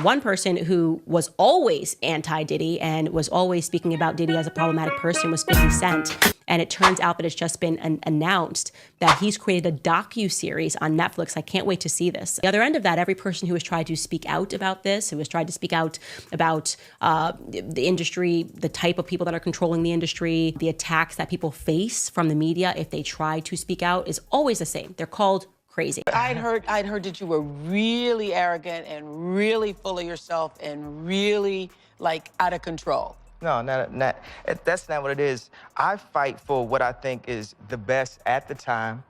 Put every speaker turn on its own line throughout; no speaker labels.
One person who was always anti-Diddy and was always speaking about Diddy as a problematic person was 50 Cent. And it turns out that it's just been announced that he's created a docu-series on Netflix. I can't wait to see this. The other end of that, every person who has tried to speak out about this, who has tried to speak out about the industry, the type of people that are controlling the industry, the attacks that people face from the media if they try to speak out, is always the same. They're called crazy.
I'd heard that you were really arrogant and really full of yourself and really, like, out of control.
No, that's not what it is. I fight for what I think is the best at the time.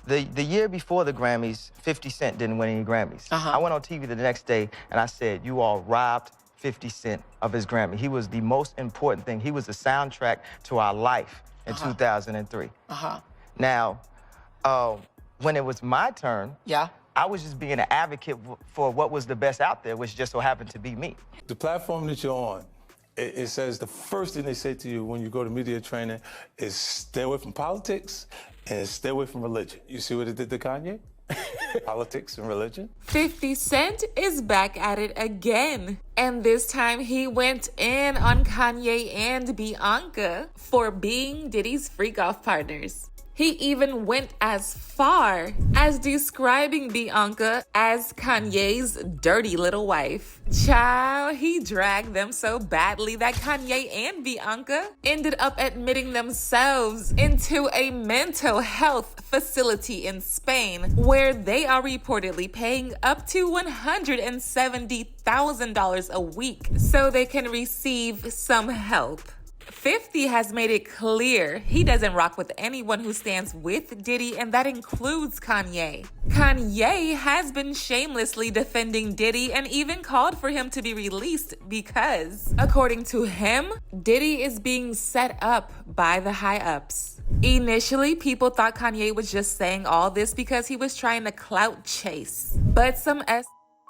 The year before the Grammys, 50 Cent didn't win any Grammys. I went on TV the next day and I said, you all robbed 50 Cent of his Grammy. He was the most important thing. He was the soundtrack to our life in 2003. Now, when it was my turn, I was just being an advocate for what was the best out there, which just so happened to be me.
The platform that you're on, it says the first thing they say to you when you go to media training is stay away from politics and stay away from religion. You see what it did to Kanye? Politics and religion.
50 Cent is back at it again. And this time he went in on Kanye and Bianca for being Diddy's freak-off partners. He even went as far as describing Bianca as Kanye's dirty little wife. Child, he dragged them so badly that Kanye and Bianca ended up admitting themselves into a mental health facility in Spain, where they are reportedly paying up to $170,000 a week so they can receive some help. 50 has made it clear he doesn't rock with anyone who stands with Diddy, and that includes Kanye. Kanye has been shamelessly defending Diddy and even called for him to be released because, according to him, Diddy is being set up by the high-ups. Initially, people thought Kanye was just saying all this because he was trying to clout chase, but some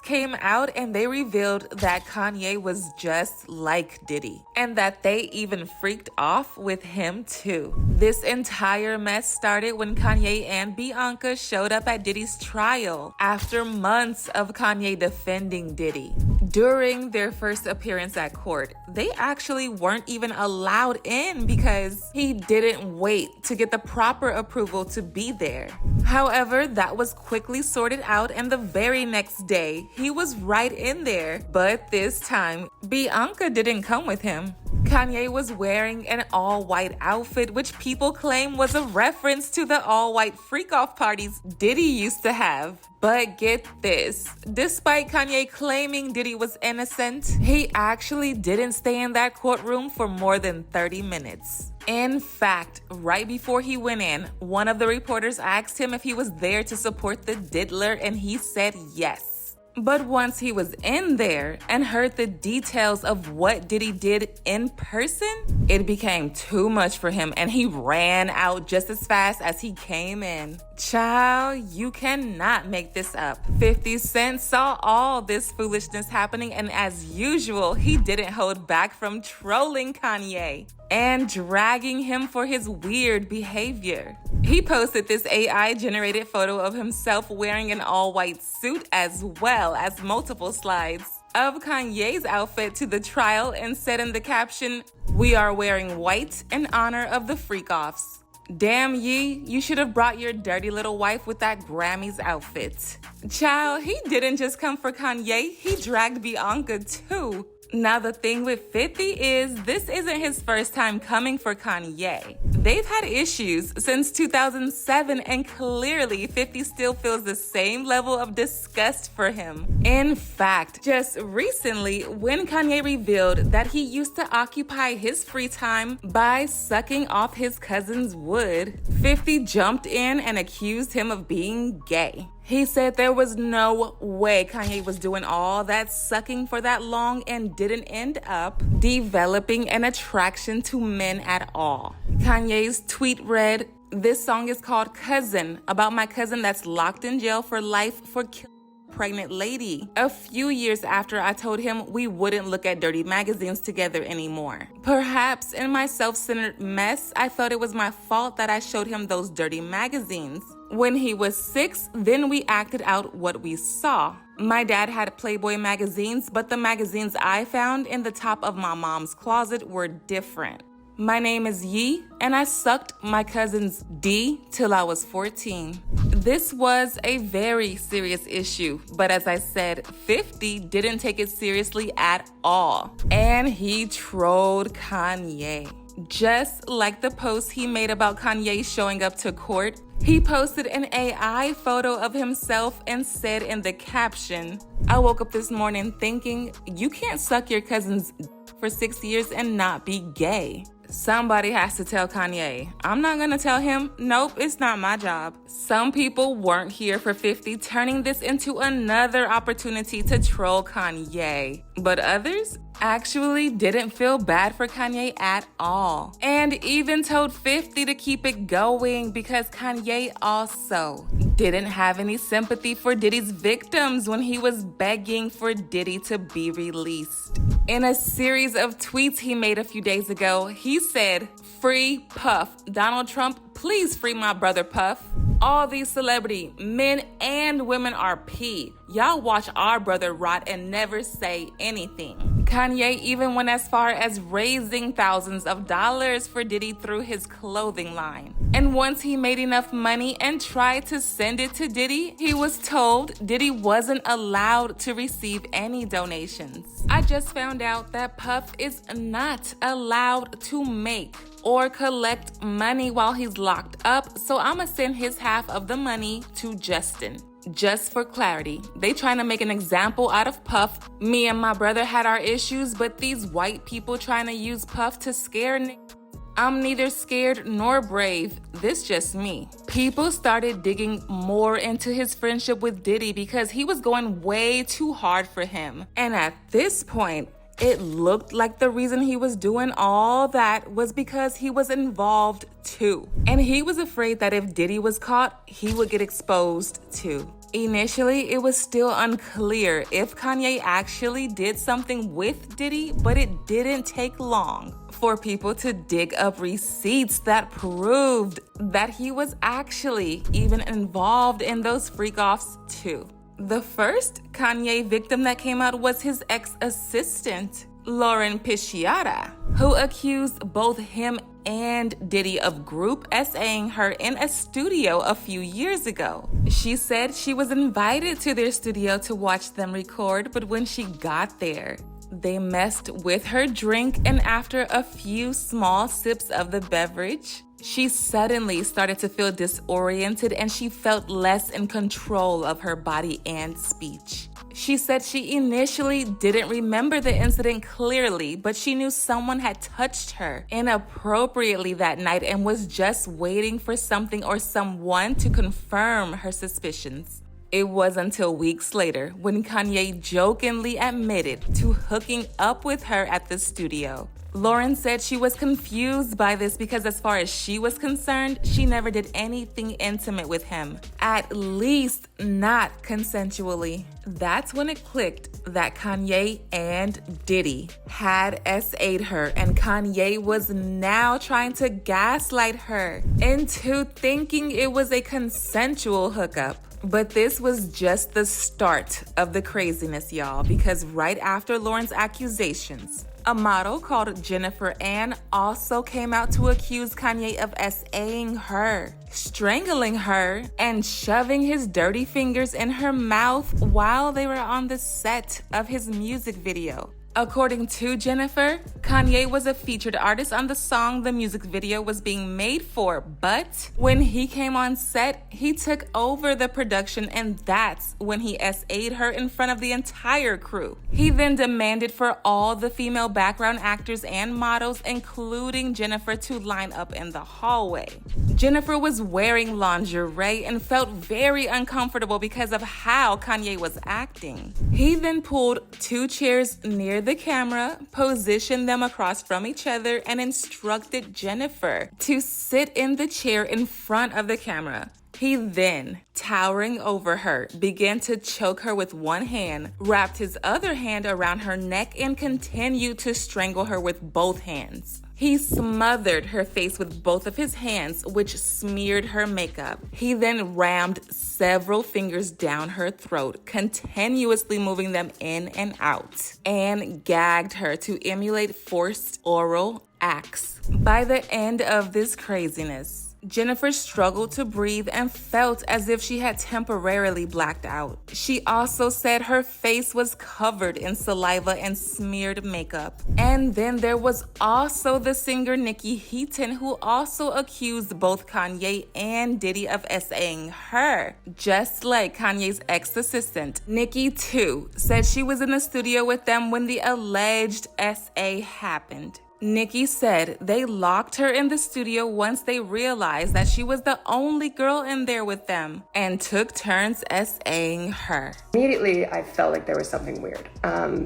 came out and they revealed that Kanye was just like Diddy and that they even freaked off with him too. This entire mess started when Kanye and Bianca showed up at Diddy's trial after months of Kanye defending Diddy. During their first appearance at court, they actually weren't even allowed in because he didn't wait to get the proper approval to be there. However, that was quickly sorted out, and the very next day, he was right in there. But this time, Bianca didn't come with him. Kanye was wearing an all-white outfit, which people claim was a reference to the all-white freak-off parties Diddy used to have. But get this, despite Kanye claiming Diddy was innocent, he actually didn't stay in that courtroom for more than 30 minutes. In fact, right before he went in, one of the reporters asked him if he was there to support the diddler, and he said yes. But once he was in there and heard the details of what Diddy did in person, it became too much for him and he ran out just as fast as he came in. Child, you cannot make this up. 50 Cent saw all this foolishness happening, and as usual, he didn't hold back from trolling Kanye and dragging him for his weird behavior. He posted this AI-generated photo of himself wearing an all-white suit, as well as multiple slides of Kanye's outfit to the trial, and said in the caption, "We are wearing white in honor of the freak-offs. Damn ye, you should have brought your dirty little wife with that Grammys outfit." Child, he didn't just come for Kanye, he dragged Bianca too. Now the thing with 50 is this isn't his first time coming for Kanye. They've had issues since 2007, and clearly 50 still feels the same level of disgust for him. In fact, just recently, when Kanye revealed that he used to occupy his free time by sucking off his cousin's wood, 50 jumped in and accused him of being gay. He said there was no way Kanye was doing all that sucking for that long and didn't end up developing an attraction to men at all. Kanye's tweet read, "This song is called Cousin, about my cousin that's locked in jail for life for killing a pregnant lady. A few years after I told him we wouldn't look at dirty magazines together anymore. Perhaps in my self-centered mess, I felt it was my fault that I showed him those dirty magazines. When he was 6, then we acted out what we saw. My dad had Playboy magazines, but the magazines I found in the top of my mom's closet were different. My name is Yee, and I sucked my cousin's D till I was 14. This was a very serious issue, but as I said, 50 didn't take it seriously at all. And he trolled Kanye. Just like the post he made about Kanye showing up to court, he posted an AI photo of himself and said in the caption, "I woke up this morning thinking, you can't suck your cousin's for 6 years and not be gay." Somebody has to tell Kanye. I'm not gonna tell him. Nope, it's not my job. Some people weren't here for 50, turning this into another opportunity to troll Kanye. But others actually didn't feel bad for Kanye at all. And even told 50 to keep it going because Kanye also didn't have any sympathy for Diddy's victims when he was begging for Diddy to be released. In a series of tweets he made a few days ago, he said, "Free Puff. Donald Trump, please free my brother Puff. All these celebrity men and women are P. Y'all watch our brother rot and never say anything." Kanye even went as far as raising thousands of dollars for Diddy through his clothing line. And once he made enough money and tried to send it to Diddy, he was told Diddy wasn't allowed to receive any donations. I just found out that Puff is not allowed to make or collect money while he's locked up, so I'ma send his half of the money to Justin. Just for clarity, they trying to make an example out of Puff. Me and my brother had our issues, but these white people trying to use Puff to scare niggas. I'm neither scared nor brave. This just me. People started digging more into his friendship with Diddy because he was going way too hard for him. And at this point, it looked like the reason he was doing all that was because he was involved too. And he was afraid that if Diddy was caught, he would get exposed too. Initially, it was still unclear if Kanye actually did something with Diddy, but it didn't take long for people to dig up receipts that proved that he was actually even involved in those freak-offs too. The first Kanye victim that came out was his ex-assistant, Lauren Pisciata, who accused both him and Diddy of group SAing her in a studio a few years ago. She said she was invited to their studio to watch them record, but when she got there, they messed with her drink, and after a few small sips of the beverage, she suddenly started to feel disoriented and she felt less in control of her body and speech. She said she initially didn't remember the incident clearly, but she knew someone had touched her inappropriately that night and was just waiting for something or someone to confirm her suspicions. It was until weeks later when Kanye jokingly admitted to hooking up with her at the studio. Lauren said she was confused by this because as far as she was concerned, she never did anything intimate with him, at least not consensually. That's when it clicked that Kanye and Diddy had SA'd her, and Kanye was now trying to gaslight her into thinking it was a consensual hookup. But this was just the start of the craziness, y'all, because right after Lauren's accusations, a model called Jennifer Ann also came out to accuse Kanye of SAing her, strangling her, and shoving his dirty fingers in her mouth while they were on the set of his music video. According to Jennifer, Kanye was a featured artist on the song the music video was being made for, but when he came on set, he took over the production, and that's when he SA'd her in front of the entire crew. He then demanded for all the female background actors and models, including Jennifer, to line up in the hallway. Jennifer was wearing lingerie and felt very uncomfortable because of how Kanye was acting. He then pulled 2 chairs near the camera, positioned them across from each other, and instructed Jennifer to sit in the chair in front of the camera. He then, towering over her, began to choke her with one hand, wrapped his other hand around her neck, and continued to strangle her with both hands. He smothered her face with both of his hands, which smeared her makeup. He then rammed several fingers down her throat, continuously moving them in and out, and gagged her to emulate forced oral acts. By the end of this craziness, Jennifer struggled to breathe and felt as if she had temporarily blacked out. She also said her face was covered in saliva and smeared makeup. And then there was also the singer Nikki Heaton, who also accused both Kanye and Diddy of SAing her, just like Kanye's ex-assistant. Nikki, too, said she was in the studio with them when the alleged SA happened. Nikki said they locked her in the studio once they realized that she was the only girl in there with them and took turns SAing her.
Immediately, I felt like there was something weird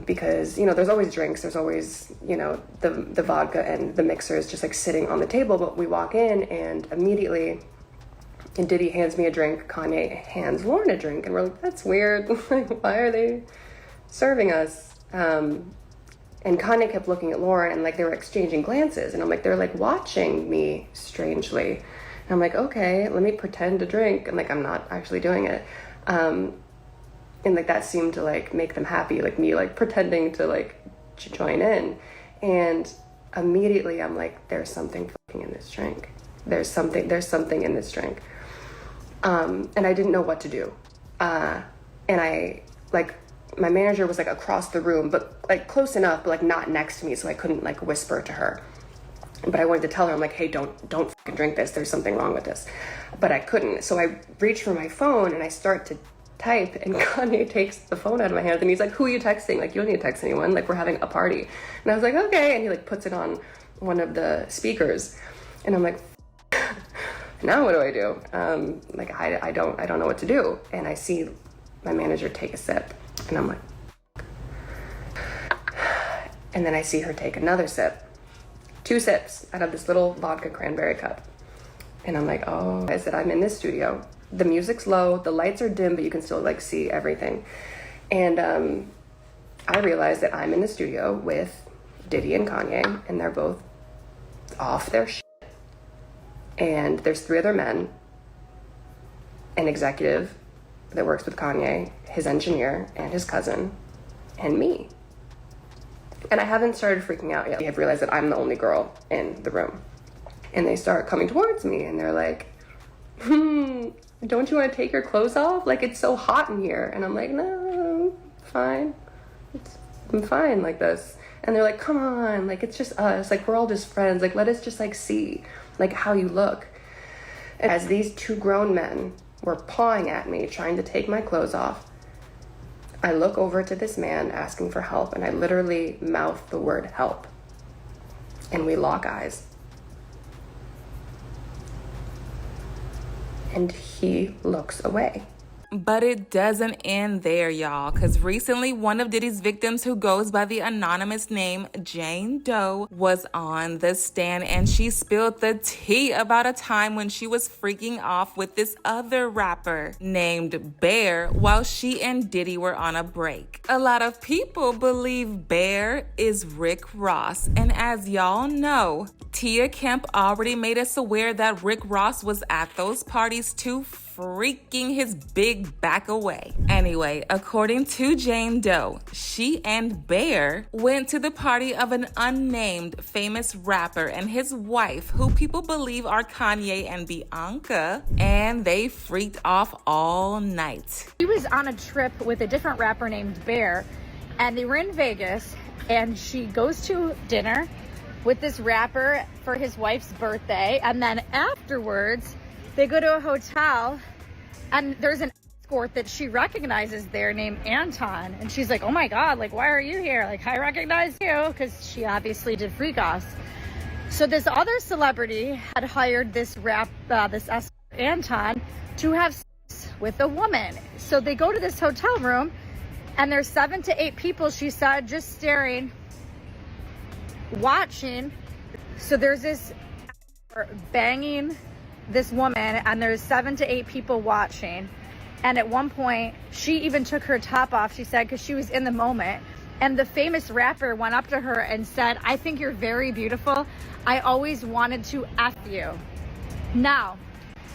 because, you know, there's always drinks. There's always, you know, the vodka and the mixer is just like sitting on the table. But we walk in and immediately Diddy hands me a drink. Kanye hands Lauren a drink. And we're like, that's weird. Why are they serving us? And Kanye kept looking at Lauren and like they were exchanging glances. And I'm like, they're like watching me strangely. And I'm like, okay, let me pretend to drink. And like, I'm not actually doing it. And like that seemed to like make them happy, like me like pretending to like join in. And immediately I'm like, there's something fucking in this drink. There's something in this drink. And I didn't know what to do. And I like, my manager was like across the room, but like close enough, but like not next to me. So I couldn't like whisper to her, but I wanted to tell her, I'm like, hey, don't fucking drink this. There's something wrong with this, but I couldn't. So I reach for my phone and I start to type and Kanye takes the phone out of my hand and he's like, who are you texting? Like, you don't need to text anyone. Like, we're having a party. And I was like, okay. And he like puts it on one of the speakers and I'm like, now what do I do? Like, I don't know what to do. And I see my manager take a sip. And I'm like, and then I see her take another sip, 2 sips out of this little vodka cranberry cup. And I'm like, oh, I said, I'm in this studio. The music's low, the lights are dim, but you can still like see everything. And I realized that I'm in the studio with Diddy and Kanye, and they're both off their shit. And there's 3 other men, an executive that works with Kanye, his engineer, and his cousin, and me. And I haven't started freaking out yet. I've realized that I'm the only girl in the room. And they start coming towards me, and they're like, don't you want to take your clothes off? Like, it's so hot in here. And I'm like, no, fine. I'm fine like this. And they're like, come on, like, it's just us. Like, we're all just friends. Like, let us just, like, see, like, how you look. And as these 2 grown men were pawing at me, trying to take my clothes off, I look over to this man asking for help, and I literally mouth the word help. And we lock eyes. And he looks away.
But it doesn't end there, y'all, because recently one of Diddy's victims, who goes by the anonymous name Jane Doe, was on the stand and she spilled the tea about a time when she was freaking off with this other rapper named Bear while she and Diddy were on a break. A lot of people believe Bear is Rick Ross, and as y'all know, Tia Kemp already made us aware that Rick Ross was at those parties too, freaking his big back away. Anyway, according to Jane Doe, she and Bear went to the party of an unnamed famous rapper and his wife, who people believe are Kanye and Bianca, and they freaked off all night.
She was on a trip with a different rapper named Bear, and they were in Vegas, and she goes to dinner with this rapper for his wife's birthday, and then afterwards they go to a hotel and there's an escort that she recognizes there named Anton, and she's like, oh my god, like, why are you here? Like, I recognize you, because she obviously did Freak Offs. So this other celebrity had hired this escort Anton to have sex with a woman. So they go to this hotel room and there's 7 to 8 people, she said, just staring, watching. So there's this banging this woman and there's 7 to 8 people watching. And at one point she even took her top off, she said, because she was in the moment, And the famous rapper went up to her and said, "I think you're very beautiful. I always wanted to F you." Now,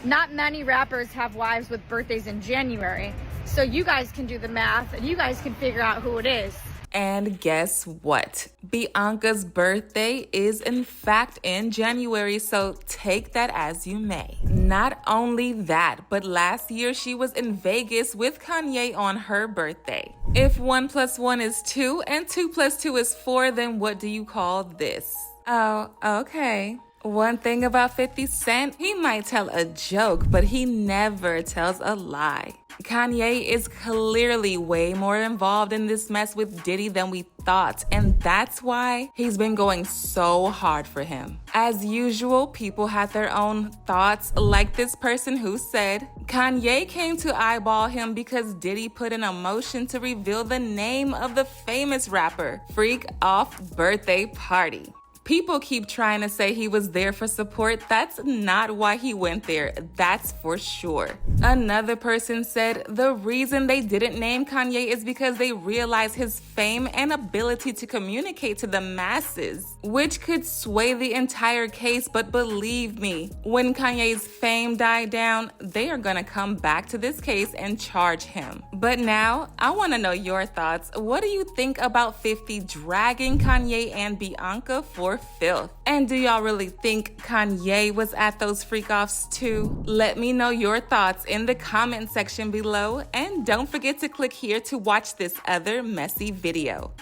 not many rappers have wives with birthdays in January, so you guys can do the math and you guys can figure out who it is.
And guess what? Bianca's birthday is in fact in January, so take that as you may. Not only that, but last year she was in Vegas with Kanye on her birthday. If 1 + 1 is 2 and 2 + 2 is 4, then what do you call this? Oh, okay. One thing about 50 Cent, he might tell a joke, but he never tells a lie. Kanye is clearly way more involved in this mess with Diddy than we thought, and that's why he's been going so hard for him. As usual, people had their own thoughts, like this person who said, Kanye came to eyeball him because Diddy put in a motion to reveal the name of the famous rapper. Freak off birthday party. People keep trying to say he was there for support. That's not why he went there, that's for sure. Another person said the reason they didn't name Kanye is because they realize his fame and ability to communicate to the masses, which could sway the entire case. But believe me, when Kanye's fame died down, they are gonna come back to this case and charge him. But now, I wanna know your thoughts. What do you think about 50 dragging Kanye and Bianca for filth? And do y'all really think Kanye was at those freak-offs too? Let me know your thoughts in the comment section below, and don't forget to click here to watch this other messy video.